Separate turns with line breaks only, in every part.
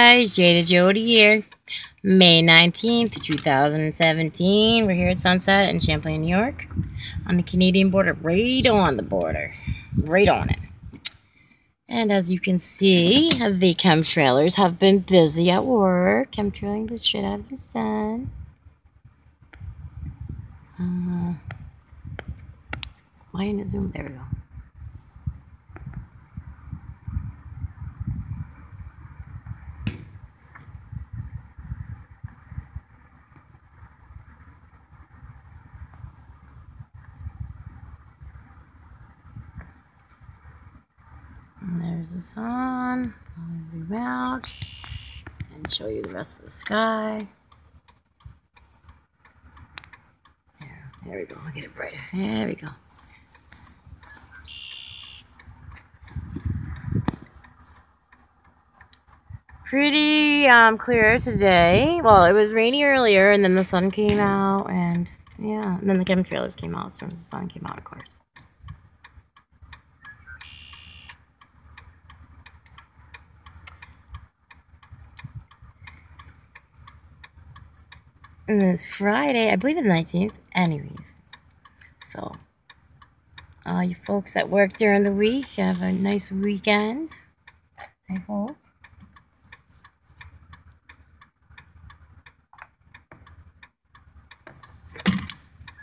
Guys, Jada Jody here. May 19th, 2017. We're here at Sunset in Champlain, New York, on the Canadian border, right on the border, right on it. And as you can see, the chemtrailers have been busy at work, chemtrailing the shit out of the sun. Why in the zoom? There we go. And there's the sun. I'll zoom out and show you the rest of the sky. There we go. I'll get it brighter. There we go. Pretty clear today. Well, it was rainy earlier, and then the sun came out, and yeah, and then the chemtrailers came out as soon as the sun came out, of course. And then it's Friday, I believe it's the 19th, anyways. So, all you folks that work during the week, have a nice weekend, I hope.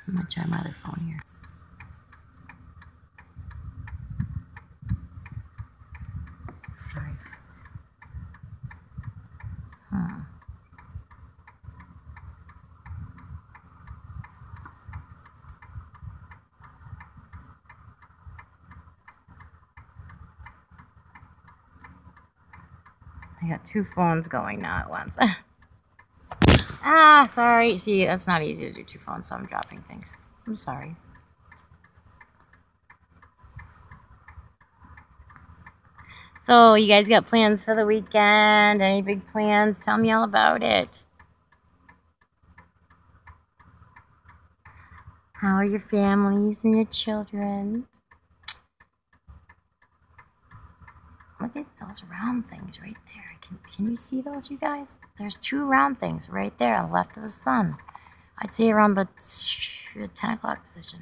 I'm gonna try my other phone here. Sorry. I got two phones going now at once. Sorry. See, that's not easy to do two phones, so I'm dropping things. I'm sorry. So, you guys got plans for the weekend? Any big plans? Tell me all about it. How are your families and your children? Look at those round things right there. Can you see those, you guys? There's two round things right there on the left of the sun. I'd say around the 10 o'clock position.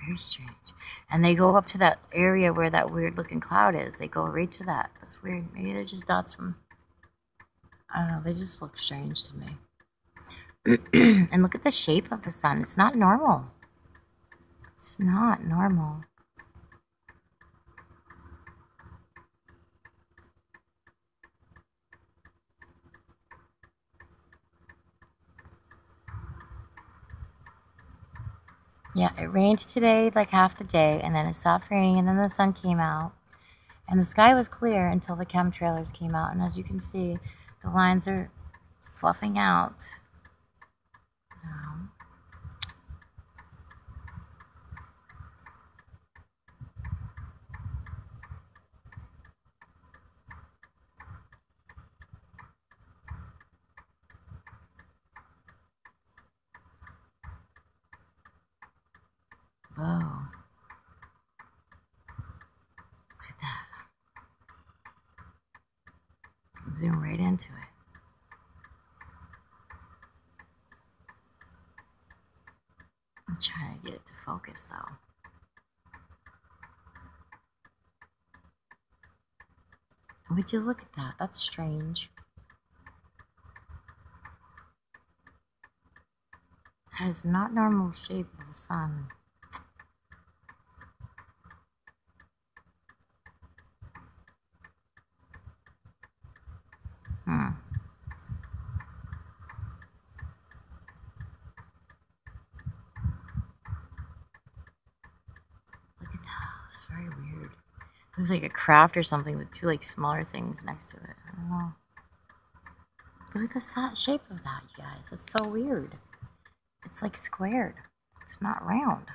Very strange. And they go up to that area where that weird looking cloud is. They go right to that. That's weird. Maybe they're just dots from, I don't know, they just look strange to me. And look at the shape of the sun. It's not normal. It's not normal. Yeah, it rained today, like half the day, and then it stopped raining, and then the sun came out. And the sky was clear until the chemtrailers came out. And as you can see, the lines are fluffing out. Whoa. Look at that. Zoom right into it. I'm trying to get it to focus though. Would you look at that? That's strange. That is not normal shape of the sun. Look at that. It's very weird. It was like a craft or something with two like smaller things next to it. I don't know. Look at the shape of that, you guys. That's so weird. It's like squared. It's not round.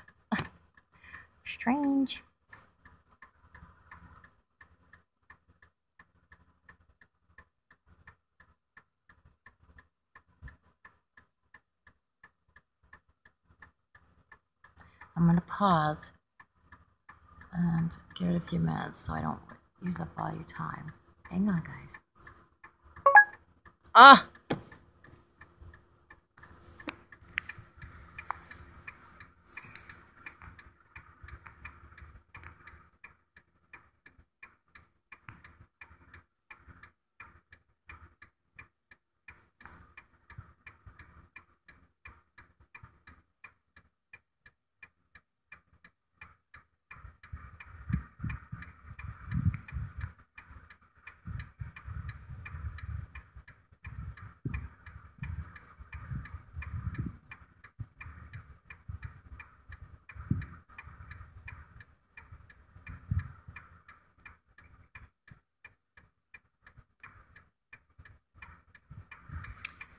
Strange. I'm going to pause and give it a few minutes so I don't use up all your time. Hang on, guys. Ah!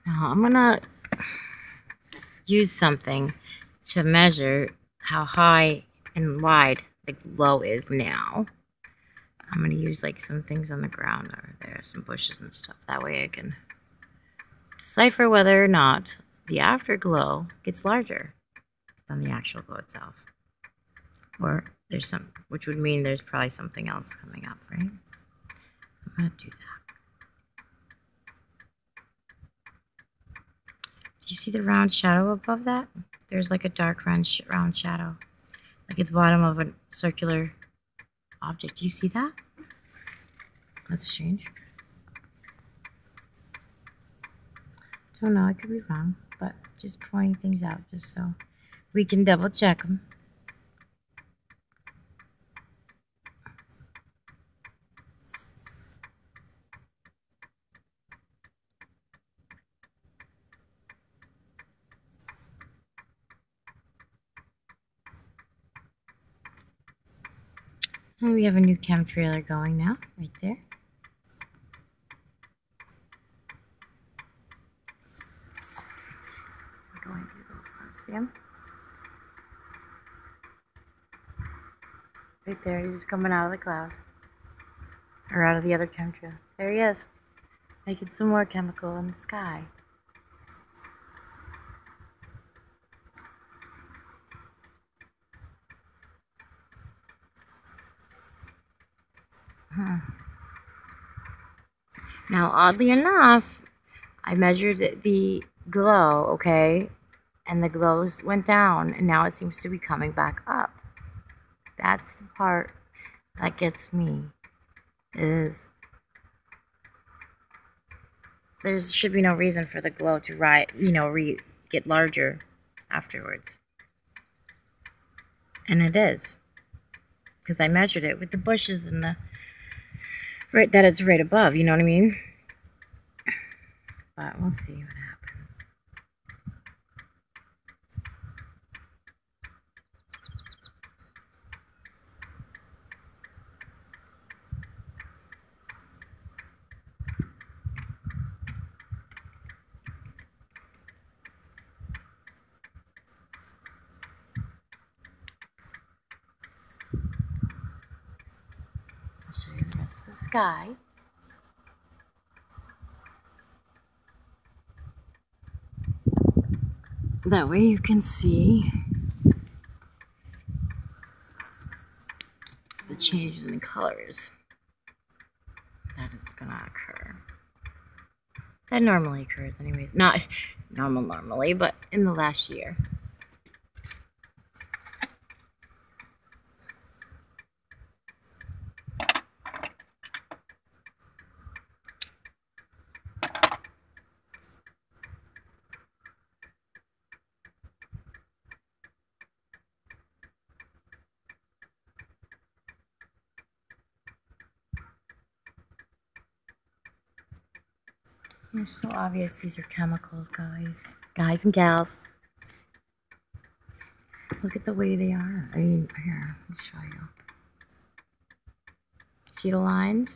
Now I'm gonna use something to measure how high and wide the glow is now. I'm gonna use like some things on the ground over there, some bushes and stuff. That way I can decipher whether or not the afterglow gets larger than the actual glow itself. Or there's some, which would mean there's probably something else coming up, right? I'm gonna do that. Do you see the round shadow above that? There's like a dark round shadow, like at the bottom of a circular object. Do you see that? That's strange. Don't know, I could be wrong, but just pointing things out just so we can double check them. And we have a new chem trailer going now, right there. We're going through those clouds, see him? Right there, he's just coming out of the cloud. Or out of the other chemtrail. There he is. Making some more chemical in the sky. Now, oddly enough, I measured the glow, okay? And the glows went down, and now it seems to be coming back up. That's the part that gets me, is there should be no reason for the glow to get larger afterwards. And it is, because I measured it with the bushes and the that it's right above, you know what I mean? But we'll see what happens. I'll show you the rest of the sky. That way you can see the changes in the colors that is going to occur. That normally occurs anyways. Not normally, but in the last year. They're so obvious these are chemicals, guys and gals. Look at the way they are. I mean, here, let me show you. See the lines?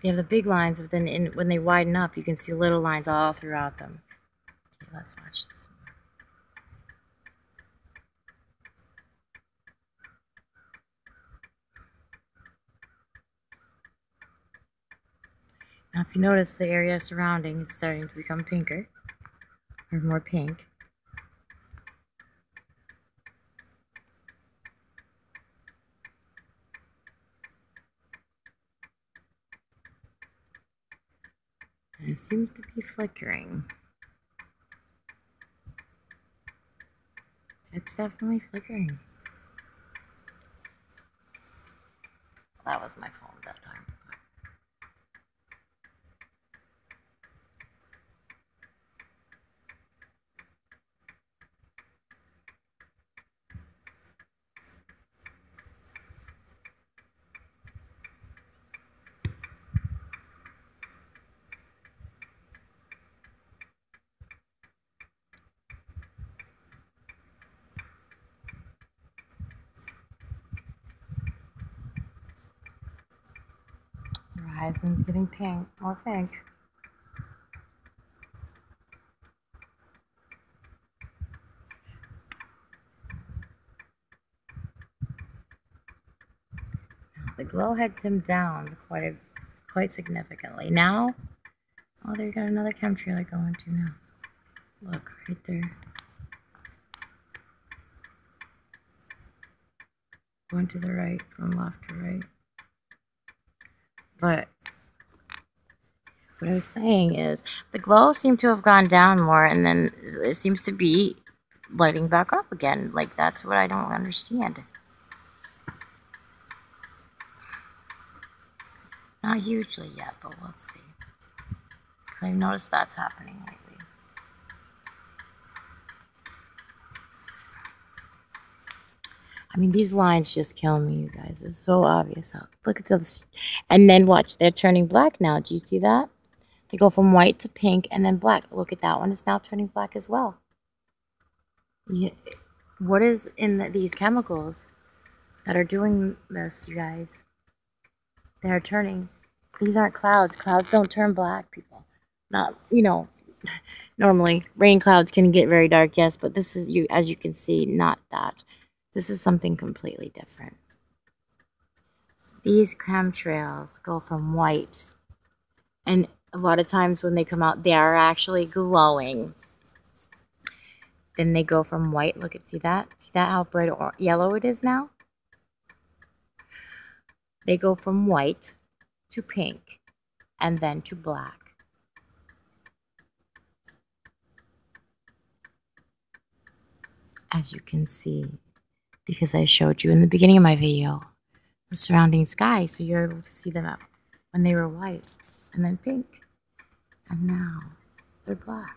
They have the big lines, but then when they widen up, you can see little lines all throughout them. Okay, let's watch this one. Now if you notice, the area surrounding is starting to become pinker, or more pink. And it seems to be flickering. It's definitely flickering. Well, that was my phone that time. Horizon's getting pink, more pink. The glow had dimmed down quite significantly. Now, oh, there you got another chemtrailer going to now. Look, right there. Going to the right, from left to right. But what I was saying is, the glow seemed to have gone down more, and then it seems to be lighting back up again. Like, that's what I don't understand. Not hugely yet, but we'll see. I've noticed that's happening lately. I mean, these lines just kill me, you guys. It's so obvious. Look at this. And then watch, they're turning black now. Do you see that? They go from white to pink and then black. Look at that one. It's now turning black as well. Yeah. What is in these chemicals that are doing this, you guys? They're turning. These aren't clouds. Clouds don't turn black, people. Not, you know, normally rain clouds can get very dark, yes, but this is, as you can see, not that. This is something completely different. These chemtrails go from white, and a lot of times when they come out, they are actually glowing. Then they go from white. Look at, see that? See that how bright or yellow it is now? They go from white to pink and then to black. As you can see, because I showed you in the beginning of my video the surrounding sky, so you're able to see them up when they were white and then pink, and now they're black.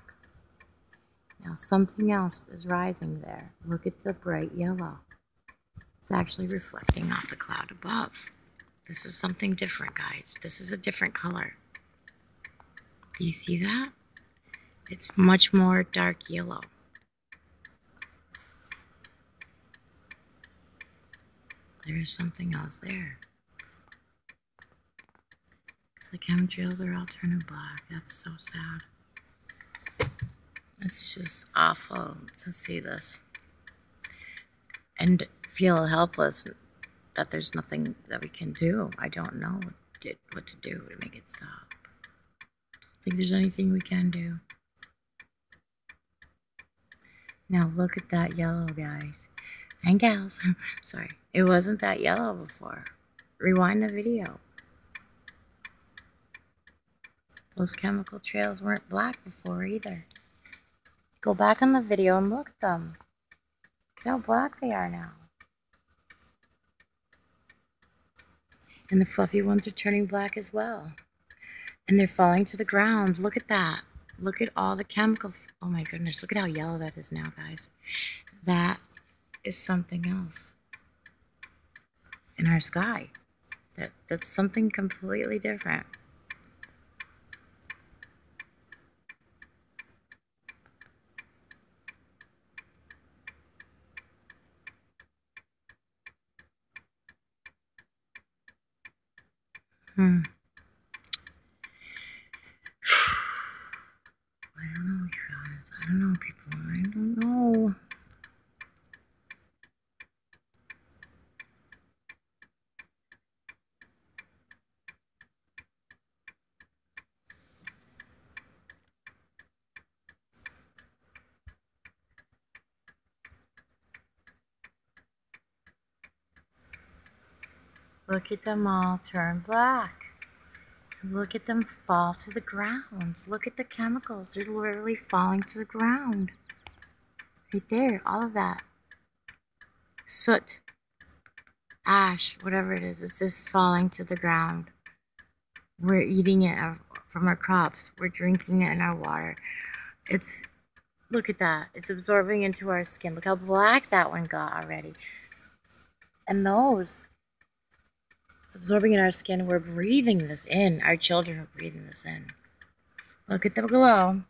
Now something else is rising there. Look at the bright yellow. It's actually reflecting off the cloud above. This is something different, guys. This is a different color. Do you see that? It's much more dark yellow. There's something else there. The chemtrails are all turning black. That's so sad. It's just awful to see this. And feel helpless that there's nothing that we can do. I don't know what to do to make it stop. I don't think there's anything we can do. Now look at that yellow, guys. And gals. Sorry. It wasn't that yellow before. Rewind the video. Those chemical trails weren't black before either. Go back on the video and look at them. Look how black they are now. And the fluffy ones are turning black as well. And they're falling to the ground. Look at that. Look at all the chemical. Oh my goodness. Look at how yellow that is now, guys. That is something else in our sky. That's something completely different. I don't know, you guys. I don't know, people. I don't know. Look at them all turn black. Look at them fall to the ground. Look at the chemicals. They're literally falling to the ground. Right there, all of that. Soot, ash, whatever it is, it's just falling to the ground. We're eating it from our crops. We're drinking it in our water. Look at that. It's absorbing into our skin. Look how black that one got already. And those, it's absorbing in our skin. We're breathing this in. Our children are breathing this in. Look at the glow.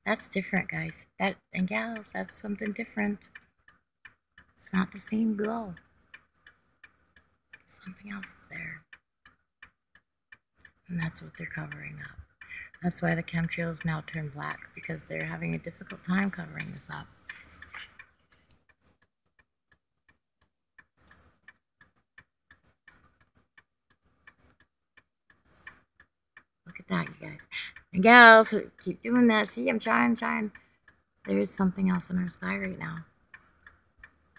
That's different, guys. And gals, that's something different. It's not the same glow. Something else is there. And that's what they're covering up. That's why the chemtrails now turn black, because they're having a difficult time covering this up. Look at that, you guys. And gals, keep doing that. See, I'm trying. There is something else in our sky right now.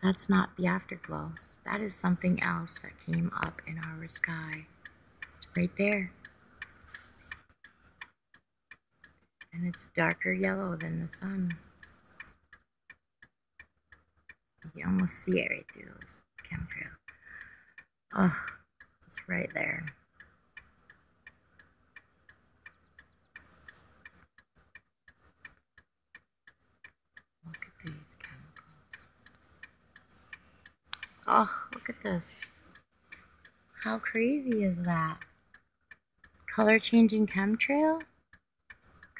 That's not the afterglow. That is something else that came up in our sky. It's right there. And it's darker yellow than the sun. You can almost see it right through those chemtrails. Oh, it's right there. Look at these chemicals. Oh, look at this. How crazy is that? Color changing chemtrail?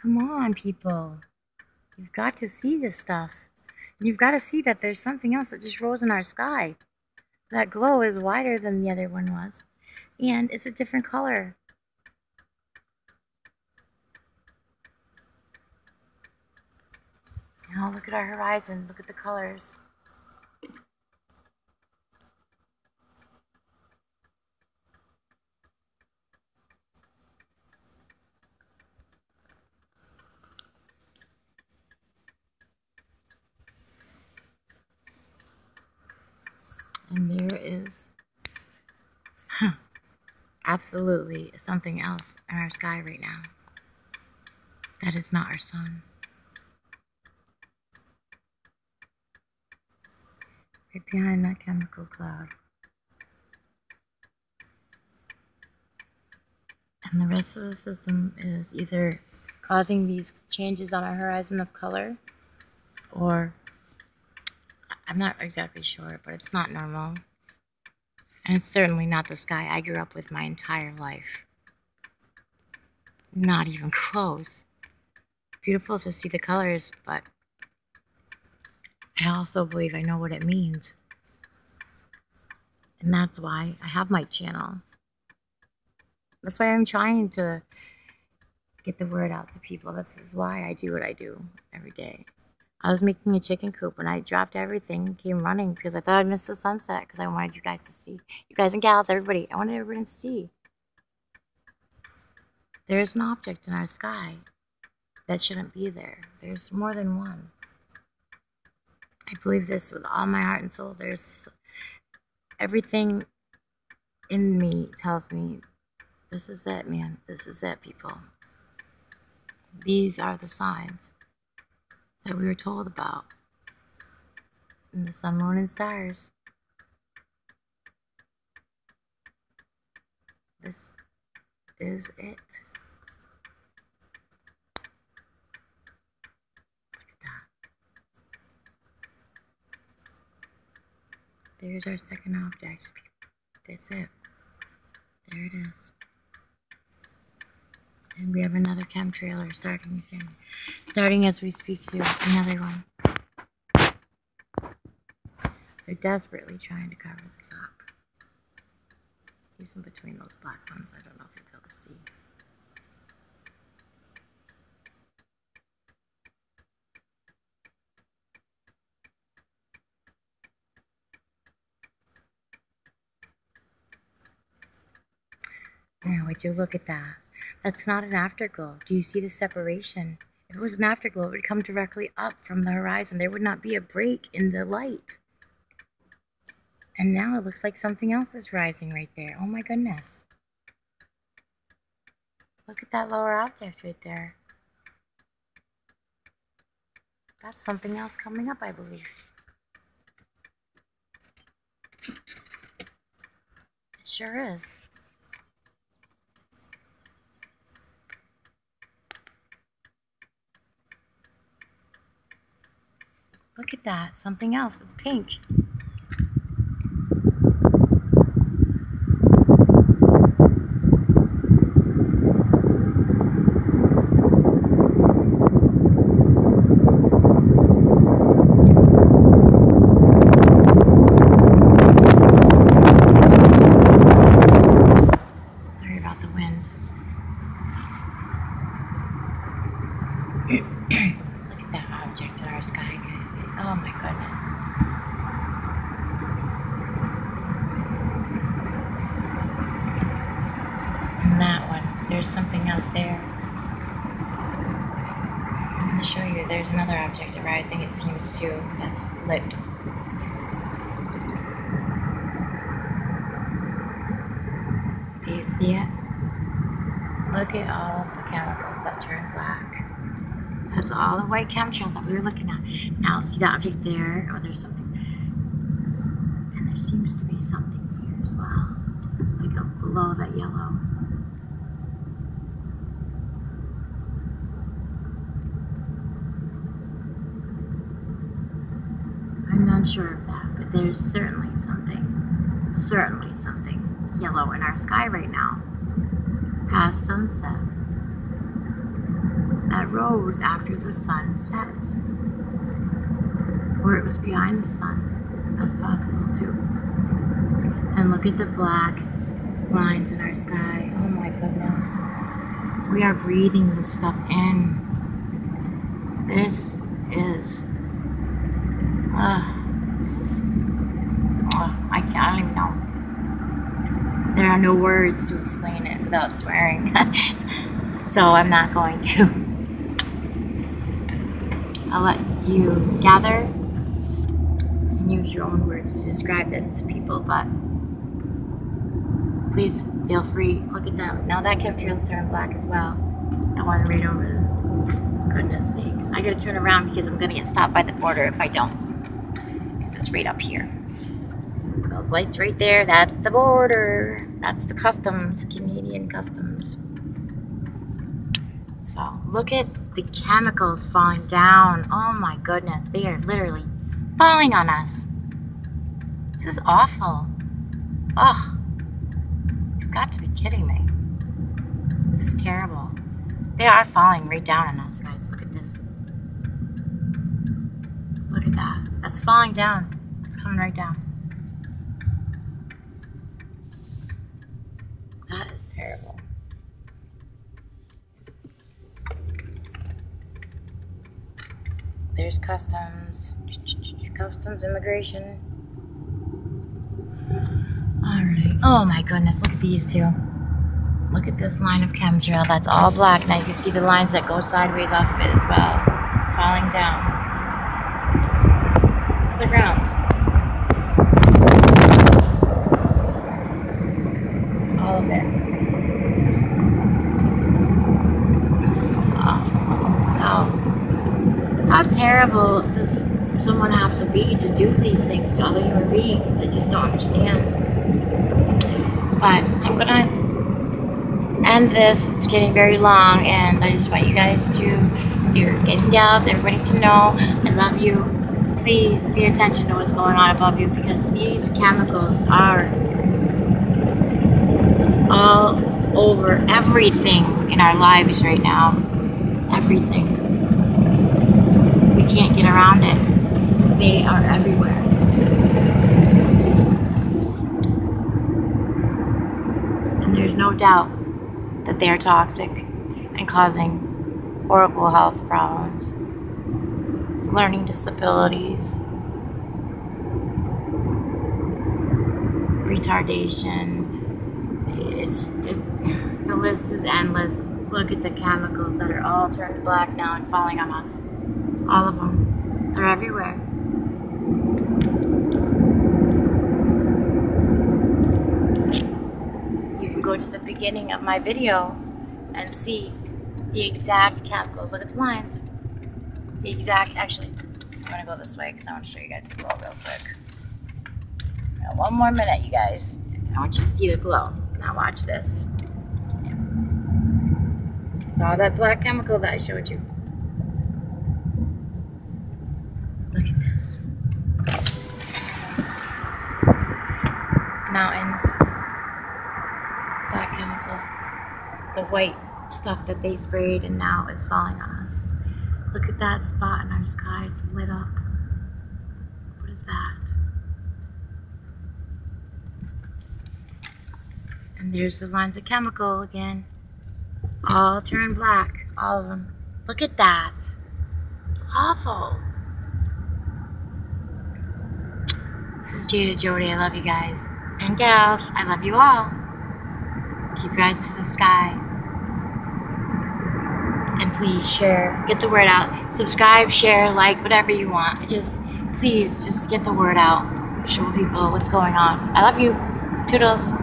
Come on, people. You've got to see this stuff. You've got to see that there's something else that just rose in our sky. That glow is wider than the other one was. And it's a different color. Now look at our horizon. Look at the colors. And there is absolutely something else in our sky right now. That is not our sun. Right behind that chemical cloud. And the rest of the system is either causing these changes on our horizon of color, or I'm not exactly sure, but it's not normal. And it's certainly not the sky I grew up with my entire life. Not even close. Beautiful to see the colors, but I also believe I know what it means. And that's why I have my channel. That's why I'm trying to get the word out to people. This is why I do what I do every day. I was making a chicken coop and I dropped everything, came running because I thought I'd miss the sunset because I wanted you guys to see. You guys and gals, everybody. I wanted everybody to see. There's an object in our sky that shouldn't be there. There's more than one. I believe this with all my heart and soul. There's everything in me tells me, this is it, man. This is it, people. These are the signs that we were told about in the sun, moon, and stars. This is it. Look at that. There's our second object. That's it. There it is. And we have another chemtrailer starting again. Starting as we speak to another one. They're desperately trying to cover this up. He's in between those black ones. I don't know if you'll be able to see. Now, would you look at that? That's not an afterglow. Do you see the separation? If it was an afterglow, it would come directly up from the horizon. There would not be a break in the light. And now it looks like something else is rising right there. Oh my goodness. Look at that lower object right there. That's something else coming up, I believe. It sure is. Look at that. Something else. It's pink. Sorry about the wind. Look at that object in our sky. Oh my goodness. And that one, there's something else there. I'll show you, there's another object arising, it seems too, that's lit. Do you see it? Look at all of the chemicals that turn black. That's all the white chemtrails that we were looking at. Now, see the object there? Oh, there's something. And there seems to be something here as well. Like up below that yellow. I'm not sure of that, but there's certainly something yellow in our sky right now. Past sunset. That rose after the sun set. Or it was behind the sun. That's possible too. And look at the black lines in our sky. Oh my goodness. We are breathing this stuff in. This is I don't even know. There are no words to explain it without swearing. So I'm not going to. I'll let you gather and use your own words to describe this to people, but please feel free. Look at them. Now that chemtrail turned black as well. The one right over there. Goodness sakes. I gotta turn around because I'm gonna get stopped by the border if I don't. Because it's right up here. Those lights right there, that's the border. That's the customs, Canadian customs. So look at the chemicals falling down. Oh my goodness, they are literally falling on us. This is awful. Oh, you've got to be kidding me. This is terrible. They are falling right down on us, guys. Look at this. Look at that. That's falling down. It's coming right down. That is terrible. There's customs. Customs, immigration. Alright. Oh my goodness, look at these two. Look at this line of chemtrail. That's all black. Now you can see the lines that go sideways off of it as well. Falling down to the ground. All of it. This is awful. How terrible does someone have to be to do these things to other human beings? I just don't understand. But I'm gonna end this. It's getting very long, and I just want you guys guys and gals, everybody to know I love you. Please pay attention to what's going on above you, because these chemicals are all over everything in our lives right now. Everything. We can't get around it. They are everywhere. And there's no doubt that they are toxic and causing horrible health problems, learning disabilities, retardation. The list is endless. Look at the chemicals that are all turned black now and falling on us. All of them. They're everywhere. go to the beginning of my video and see the exact chemicals. Look at the lines. The exact, actually, I'm going to go this way because I want to show you guys the glow real quick. Got one more minute, you guys. I want you to see the glow. Now watch this. It's all that black chemical that I showed you. Look at this. Mountains. Black chemical. The white stuff that they sprayed and now is falling on us. Look at that spot in our sky. It's lit up. What is that? And there's the lines of chemical again. All turned black. All of them. Look at that. It's awful. This is Jada Jody. I love you guys. And gals, I love you all. Keep your eyes to the sky. And please share. Get the word out. Subscribe, share, like, whatever you want. Please, just get the word out. Show people what's going on. I love you. Toodles.